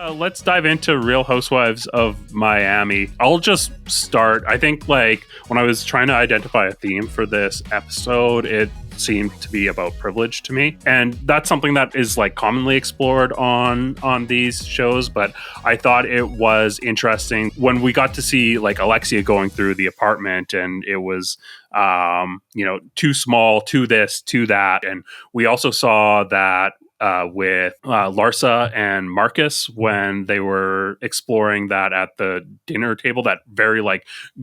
Let's dive into Real Housewives of Miami. I'll just start. I think when I was trying to identify a theme for this episode, it seemed to be about privilege to me, and that's something that is commonly explored on these shows. But I thought it was interesting when we got to see Alexia going through the apartment, and it was too small, to this, to that, and we also saw that with Larsa and Marcus when they were exploring that at the dinner table, that very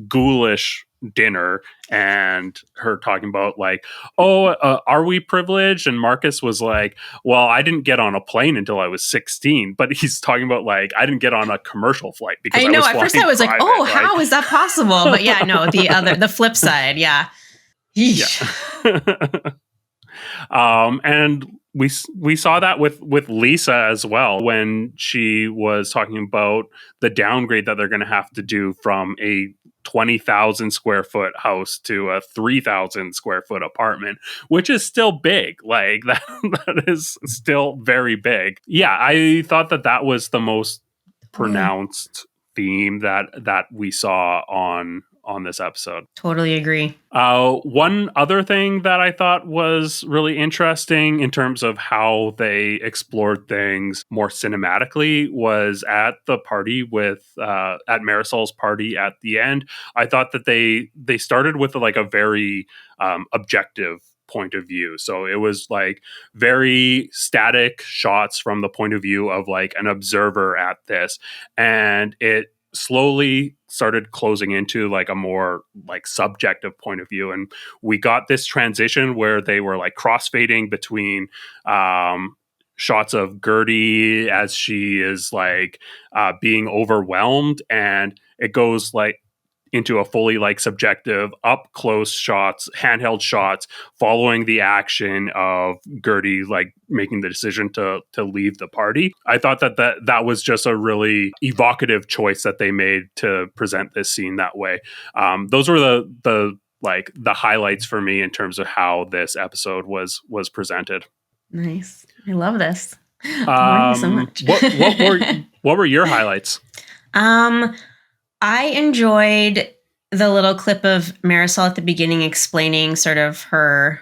ghoulish dinner, and her talking about are we privileged? And Marcus was like, well, I didn't get on a plane until I was 16, but he's talking about I didn't get on a commercial flight because I know at first I was private. How is that possible? But yeah, no, the flip side, yeah. Yeah. And we saw that with Lisa as well when she was talking about the downgrade that they're going to have to do from a 20,000 square foot house to a 3,000 square foot apartment, which is still big. That is still very big. Yeah, I thought that was the most pronounced theme that we saw on this episode. Totally agree. One other thing that I thought was really interesting in terms of how they explored things more cinematically was at the party at Marysol's party at the end. I thought that they started with a very objective point of view. So it was very static shots from the point of view of an observer at this, and it slowly started closing into a more subjective point of view, and we got this transition where they were crossfading between shots of Guerdy as she is being overwhelmed, and it goes into a fully subjective up close shots, handheld shots following the action of Guerdy making the decision to leave the party. I thought that was just a really evocative choice that they made to present this scene that way. Those were the highlights for me in terms of how this episode was presented. Nice. I love this. Thank you so much. what were your highlights? I enjoyed the little clip of Marysol at the beginning explaining sort of her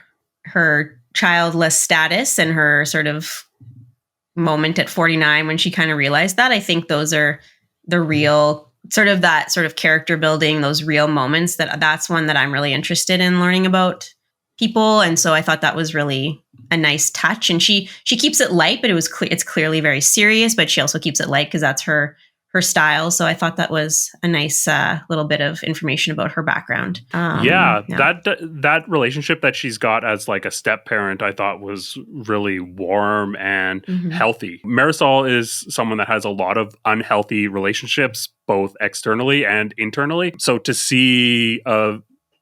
childless status and her sort of moment at 49 when she kind of realized that. I think those are the real that sort of character building, those real moments that's one that I'm really interested in learning about people. And so I thought that was really a nice touch. And she keeps it light, but it's clearly very serious, but she also keeps it light because that's her style. So I thought that was a nice little bit of information about her background. That relationship that she's got as a step parent, I thought was really warm and healthy. Marysol is someone that has a lot of unhealthy relationships, both externally and internally. So to see a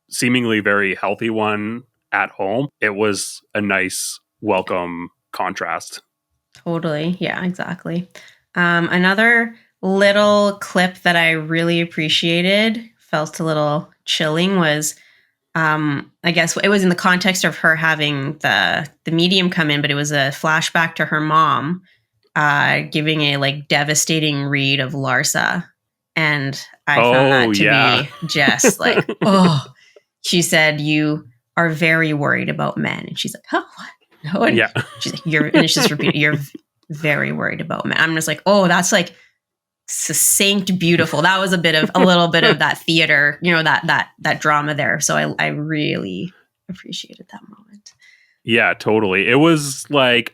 seemingly very healthy one at home, it was a nice, welcome contrast. Totally. Yeah, exactly. Another little clip that I really appreciated, felt a little chilling, was I guess it was in the context of her having the medium come in, but it was a flashback to her mom giving a devastating read of Larsa, and I found that to be just she said, "You are very worried about men," and she's like, "Huh, what?" No, and she's like, and it's just repeated, "You're very worried about men." I'm just like, oh, that's succinct, beautiful. That was a little bit of that theater, that drama there. So I really appreciated that moment. Yeah, totally. It was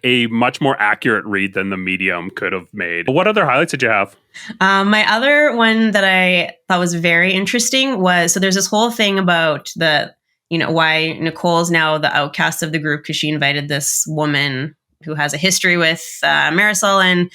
a much more accurate read than the medium could have made. What other highlights did you have? My other one that I thought was very interesting was, so there's this whole thing about why Nicole's now the outcast of the group because she invited this woman who has a history with Marysol and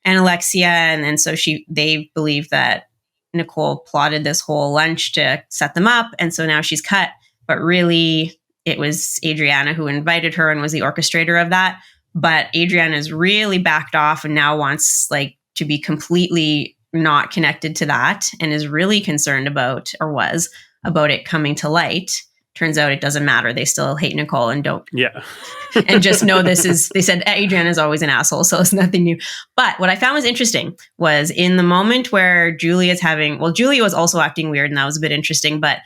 Alexia, and so they believe that Nicole plotted this whole lunch to set them up, and so now she's cut. But really, it was Adriana who invited her and was the orchestrator of that. But Adriana's really backed off and now wants to be completely not connected to that, and is really concerned about it coming to light. turns out it doesn't matter. They still hate Nicole and don't. Yeah. And just know they said Adriana is always an asshole, so it's nothing new. But what I found was interesting was in the moment where Julia was also acting weird, and that was a bit interesting, but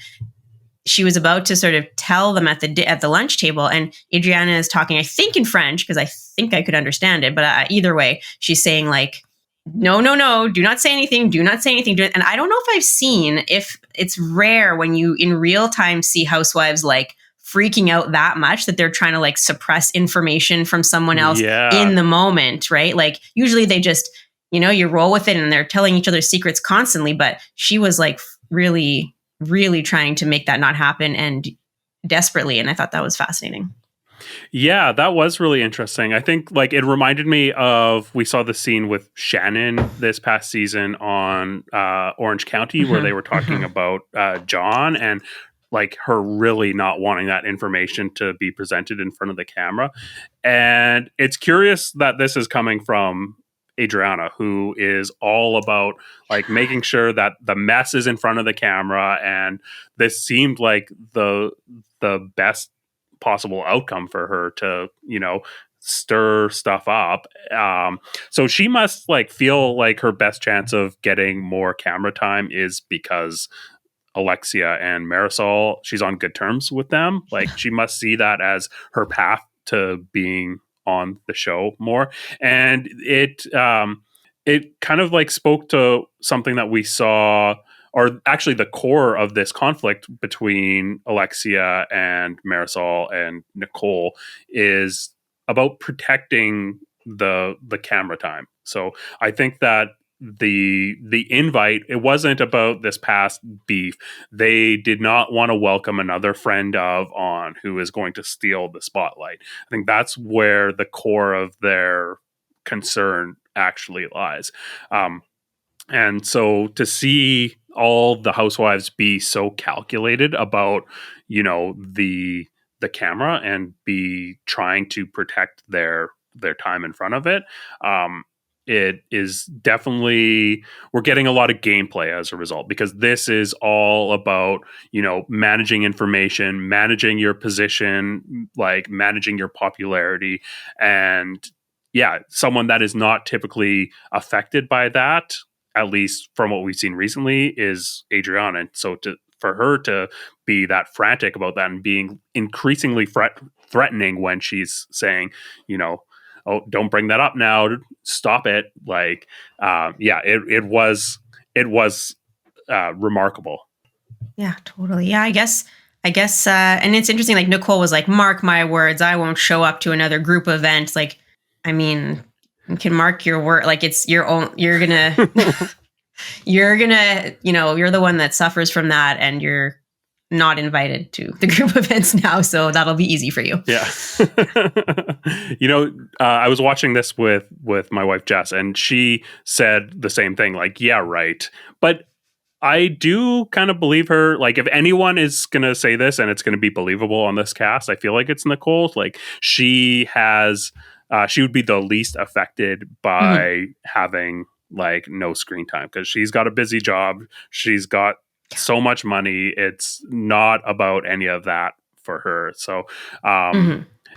she was about to sort of tell them at the lunch table, and Adriana is talking, I think in French, because I think I could understand it, but either way, she's saying like, no, do not say anything, do not say anything. And I don't know if I've seen, if it's rare when you in real time see housewives like freaking out that much that they're trying to like suppress information from someone else in the moment, right? Like usually they just, you roll with it and they're telling each other secrets constantly, but she was like really trying to make that not happen and desperately. And I thought that was fascinating. Yeah, that was really interesting. I think like it reminded me of, we saw the scene with Shannon this past season on Orange County where they were talking about John and like her really not wanting that information to be presented in front of the camera. And it's curious that this is coming from Adriana, who is all about like making sure that the mess is in front of the camera, and this seemed like the best possible outcome for her to stir stuff up. So she must like feel like her best chance of getting more camera time is because Alexia and Marysol, she's on good terms with them. Like she must see that as her path to being on the show more. And it kind of like spoke to something that we saw, or actually the core of this conflict between Alexia and Marysol and Nicole is about protecting the camera time. So I think that the invite, it wasn't about this past beef. They did not want to welcome another friend of on who is going to steal the spotlight. I think that's where the core of their concern actually lies. And so to see all the housewives be so calculated about, the camera and be trying to protect their time in front of it, it is definitely, we're getting a lot of gameplay as a result, because this is all about, managing information, managing your position, like managing your popularity. And yeah, someone that is not typically affected by that, at least from what we've seen recently, is Adriana. And so for her to be that frantic about that and being increasingly threatening when she's saying, oh, don't bring that up now, stop it. Like, it was remarkable. Yeah, totally. Yeah, I guess, and it's interesting, like Nicole was like, mark my words, I won't show up to another group event. Like, I mean, you can mark your word, like it's your own, you're gonna, you're the one that suffers from that, and you're not invited to the group events now, so that'll be easy for you. Yeah. I was watching this with my wife Jess, and she said the same thing, like, yeah, right. But I do kind of believe her. Like, if anyone is going to say this and it's going to be believable on this cast, I feel like it's Nicole. Like, she would be the least affected by having like no screen time, because she's got a busy job. She's got so much money. It's not about any of that for her. So,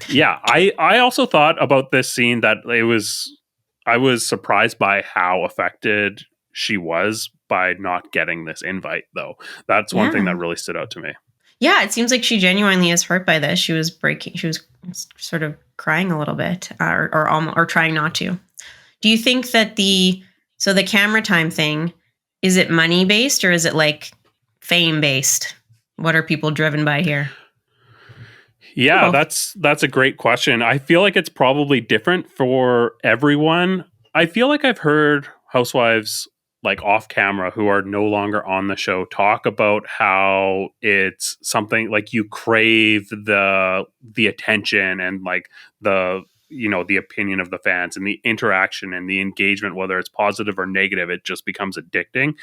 yeah, I also thought about this scene that I was surprised by how affected she was by not getting this invite, though. That's one thing that really stood out to me. Yeah, it seems like she genuinely is hurt by this. She was sort of crying a little bit, or trying not to. Do you think that the camera time thing, is it money based or is it like fame based? What are people driven by here? Yeah, that's a great question. I feel like it's probably different for everyone. I feel like I've heard housewives like off camera who are no longer on the show talk about how it's something like you crave the attention and like the opinion of the fans and the interaction and the engagement, whether it's positive or negative. It just becomes addicting.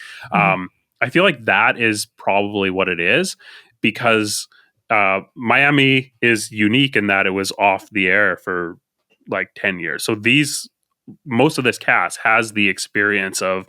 I feel like that is probably what it is, because Miami is unique in that it was off the air for like 10 years. So these most of this cast has the experience of,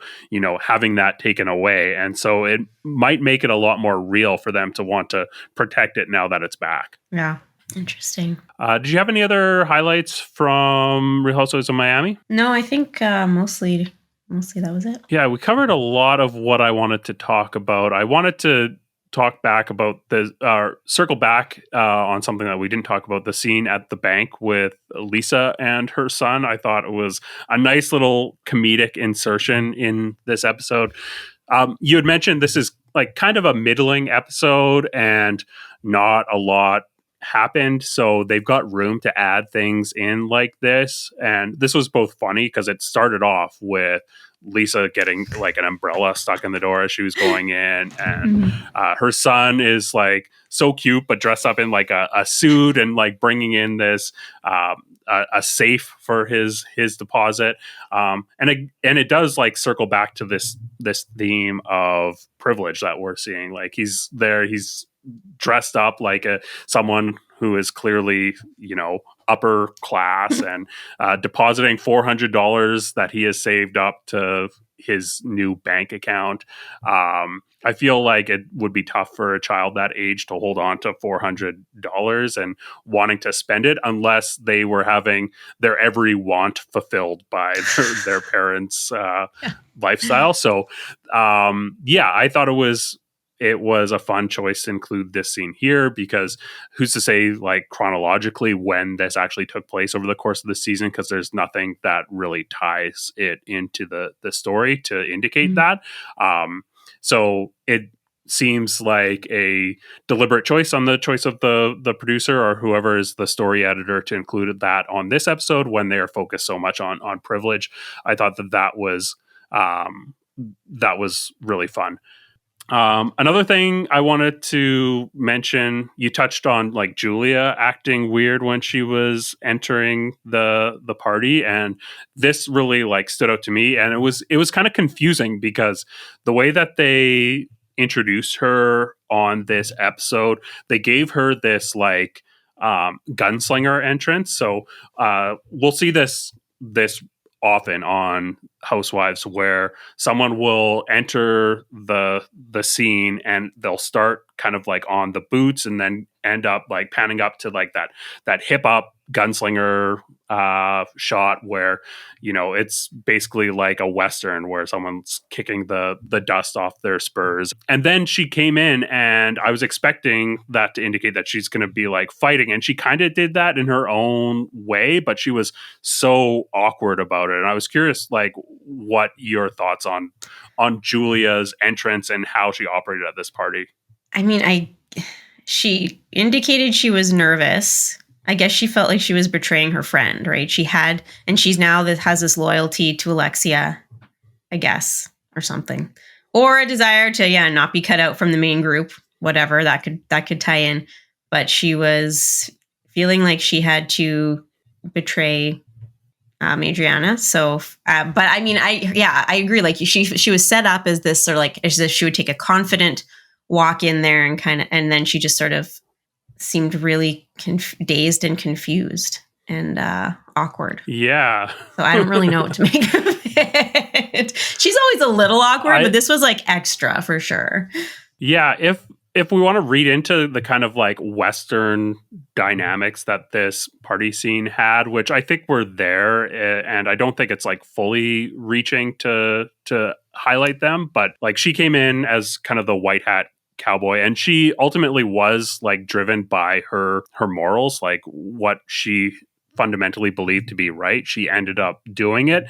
having that taken away. And so it might make it a lot more real for them to want to protect it now that it's back. Yeah. Interesting. Did you have any other highlights from Real Housewives of Miami? No, I think mostly that was it. Yeah, we covered a lot of what I wanted to talk about. I wanted to talk back about circle back on something that we didn't talk about, the scene at the bank with Lisa and her son. I thought it was a nice little comedic insertion in this episode. You had mentioned this is like kind of a middling episode and not a lot happened, so they've got room to add things in like this. And this was both funny because it started off with Lisa getting like an umbrella stuck in the door as she was going in, and her son is like so cute but dressed up in like a suit and like bringing in this a safe for his deposit, and it does like circle back to this theme of privilege that we're seeing. Like he's dressed up like someone who is clearly, upper class and depositing $400 that he has saved up to his new bank account. I feel like it would be tough for a child that age to hold on to $400 and wanting to spend it unless they were having their every want fulfilled by their parents' lifestyle. So, I thought it was a fun choice to include this scene here, because who's to say like chronologically when this actually took place over the course of the season, because there's nothing that really ties it into the story to indicate that. So it seems like a deliberate choice on the choice of the producer or whoever is the story editor to include that on this episode when they are focused so much on privilege. I thought that was really fun. Another thing I wanted to mention, you touched on like Julia acting weird when she was entering the party, and this really like stood out to me, and it was kind of confusing because the way that they introduced her on this episode, they gave her this like gunslinger entrance. So we'll see this often on Housewives where someone will enter the scene and they'll start kind of like on the boots and then end up like panning up to like that hip hop gunslinger shot where it's basically like a western where someone's kicking the dust off their spurs. And then she came in and I was expecting that to indicate that she's going to be like fighting, and she kind of did that in her own way, but she was so awkward about it. And I was curious like what your thoughts on Julia's entrance and how she operated at this party. I mean, she indicated she was nervous. I guess she felt like she was betraying her friend, right? She's now has this loyalty to Alexia, I guess, or something. Or a desire to, not be cut out from the main group, whatever, that could tie in. But she was feeling like she had to betray Adriana. So, but I mean, I agree. Like she was set up as this sort of like, as if she would take a confident walk in there and then she just sort of seemed really dazed and confused and awkward. Yeah. So I don't really know what to make of it. She's always a little awkward, but this was like extra for sure. Yeah. If we want to read into the kind of like Western dynamics that this party scene had, which I think were there, and I don't think it's like fully reaching to highlight them, but like she came in as kind of the white hat cowboy, and she ultimately was like driven by her morals, like what she fundamentally believed to be right. She ended up doing it.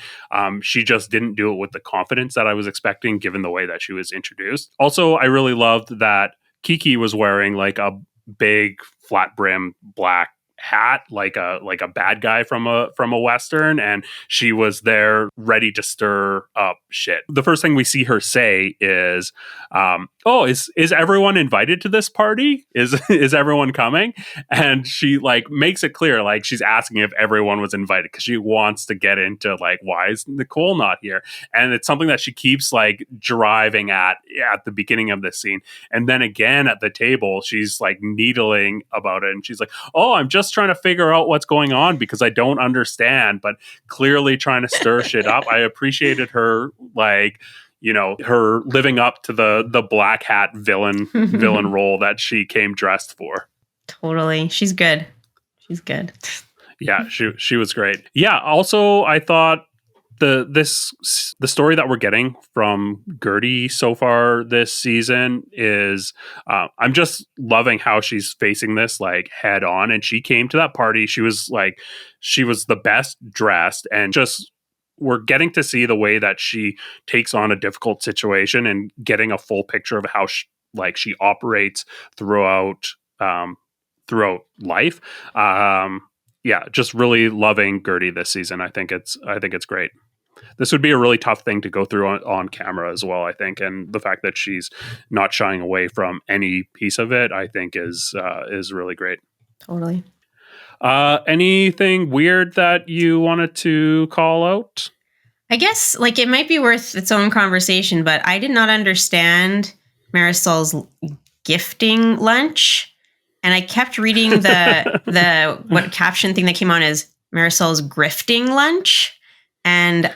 She just didn't do it with the confidence that I was expecting given the way that she was introduced. Also, I really loved that Kiki was wearing like a big flat brim black hat, like a bad guy from a Western, and she was there ready to stir up shit. The first thing we see her say is, is everyone invited to this party? Is everyone coming? And she like makes it clear, like she's asking if everyone was invited because she wants to get into like, why is Nicole not here? And it's something that she keeps like driving at the beginning of this scene. And then again at the table, she's like needling about it. And she's like, oh, I'm just just trying to figure out what's going on because I don't understand, but clearly trying to stir shit up. I appreciated her, like, you know, her living up to the black hat villain role that she came dressed for. Totally. She's good. She's good. Yeah, she was great. Yeah, also I thought the story that we're getting from Guerdy so far this season is I'm just loving how she's facing this like head on, and she came to that party. She was the best dressed, and just we're getting to see the way that she takes on a difficult situation and getting a full picture of how she operates throughout life. Yeah, just really loving Guerdy this season. I think it's great. This would be a really tough thing to go through on camera as well, I think. And the fact that she's not shying away from any piece of it, I think is really great. Totally. Anything weird that you wanted to call out? I guess like it might be worth its own conversation, but I did not understand Marysol's gifting lunch. And I kept reading the what caption thing that came on as Marysol's grifting lunch. And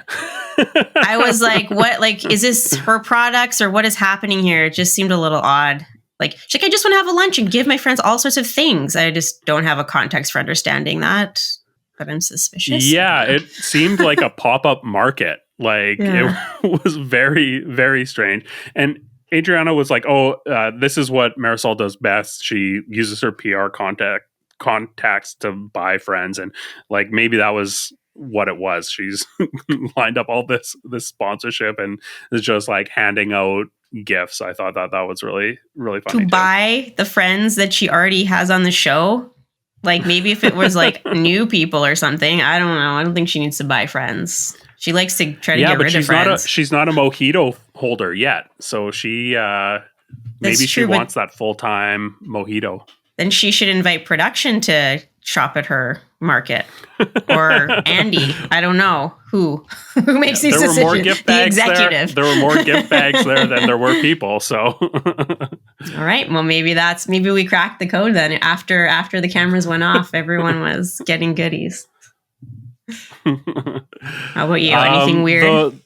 I was like, what, like, is this her products or what is happening here? It just seemed a little odd. Like, she's like, I just want to have a lunch and give my friends all sorts of things. I just don't have a context for understanding that, but I'm suspicious. Yeah, it seemed like a pop-up market. Like, It was very, very strange. And Adriana was like, this is what Marysol does best. She uses her PR contacts to buy friends. And like, maybe that was what it was. She's lined up all this sponsorship and is just like handing out gifts. I thought that was really, really funny. To buy the friends that she already has on the show. Like maybe if it was like new people or something, I don't know. I don't think she needs to buy friends. She likes to try to get rid of friends. She's not a mojito holder yet. So she maybe she wants that full-time mojito. Then she should invite production to shop at her market. Or Andy. I don't know who makes these decisions. There were more gift bags the executive. There were more gift bags there than there were people. So all right. Well, maybe we cracked the code then. After the cameras went off, everyone was getting goodies. How about you? Anything weird?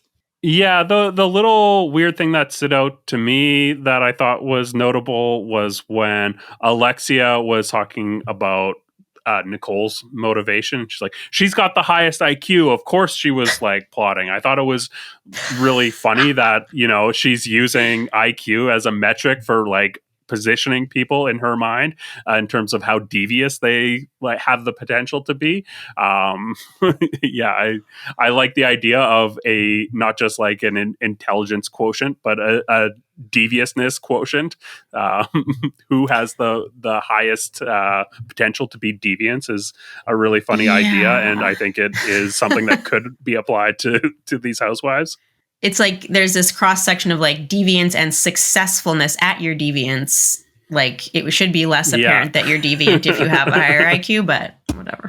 The little weird thing that stood out to me that I thought was notable was when Alexia was talking about Nicole's motivation. She's like, she's got the highest IQ. Of course she was like plotting. I thought it was really funny that, you know, she's using IQ as a metric for like positioning people in her mind in terms of how devious they like have the potential to be. Yeah, I like the idea of a not just like an intelligence quotient, but a deviousness quotient. Who has the highest potential to be deviant is a really funny idea, and I think it is something that could be applied to these housewives. It's like there's this cross section of like deviance and successfulness at your deviance. Like it should be less apparent that you're deviant if you have a higher IQ, but whatever.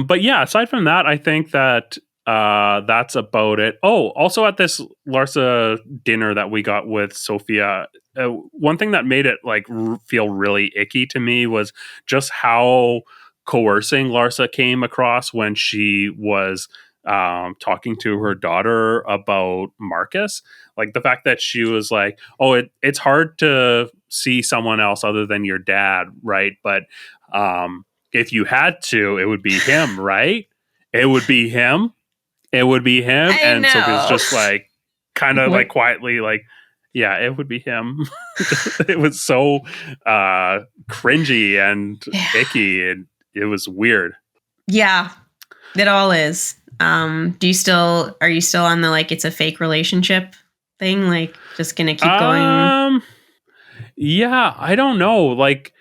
But yeah, aside from that, I think that that's about it. Oh, also at this Larsa dinner that we got with Sophia, one thing that made it like feel really icky to me was just how coercing Larsa came across when she was talking to her daughter about Marcus. Like the fact that she was like, oh, it's hard to see someone else other than your dad, right? But if you had to, it would be him, right? It would be him. It would be him. And so it was just like kind of like quietly like, yeah, it would be him. It was so cringy and icky, and it was weird. Yeah, it all is. Are you still on the like it's a fake relationship thing? Like just gonna keep going? Yeah, I don't know. Like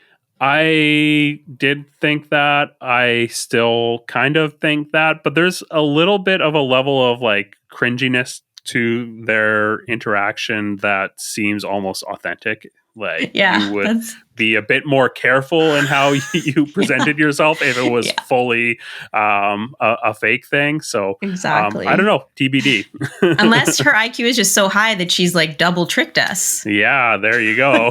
I did think that. I still kind of think that, but there's a little bit of a level of like cringiness to their interaction that seems almost authentic Like Yeah, you would be a bit more careful in how you presented yourself if it was fully a fake thing. So exactly. I don't know, TBD. Unless her IQ is just so high that she's like double tricked us. Yeah, there you go.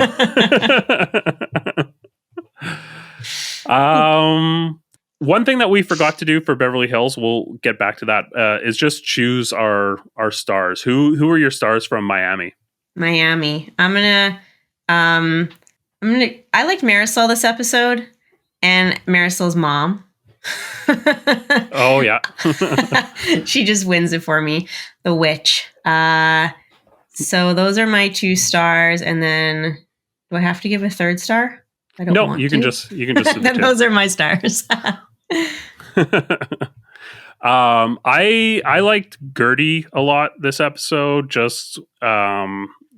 One thing that we forgot to do for Beverly Hills, we'll get back to that, is just choose our stars. Who are your stars from Miami? Miami. I liked Marysol this episode and Marysol's mom. Oh yeah. She just wins it for me. The witch. So those are my 2 stars, and then do I have to give a 3rd star? I don't want you to. can just then those are my stars. I liked Guerdy a lot this episode, just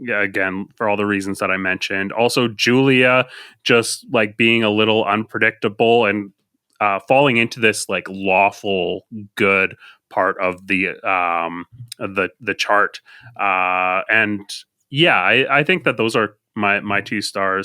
again for all the reasons that I mentioned. Also Julia just like being a little unpredictable and falling into this like lawful good part of the chart. And yeah, I think that those are my 2 stars.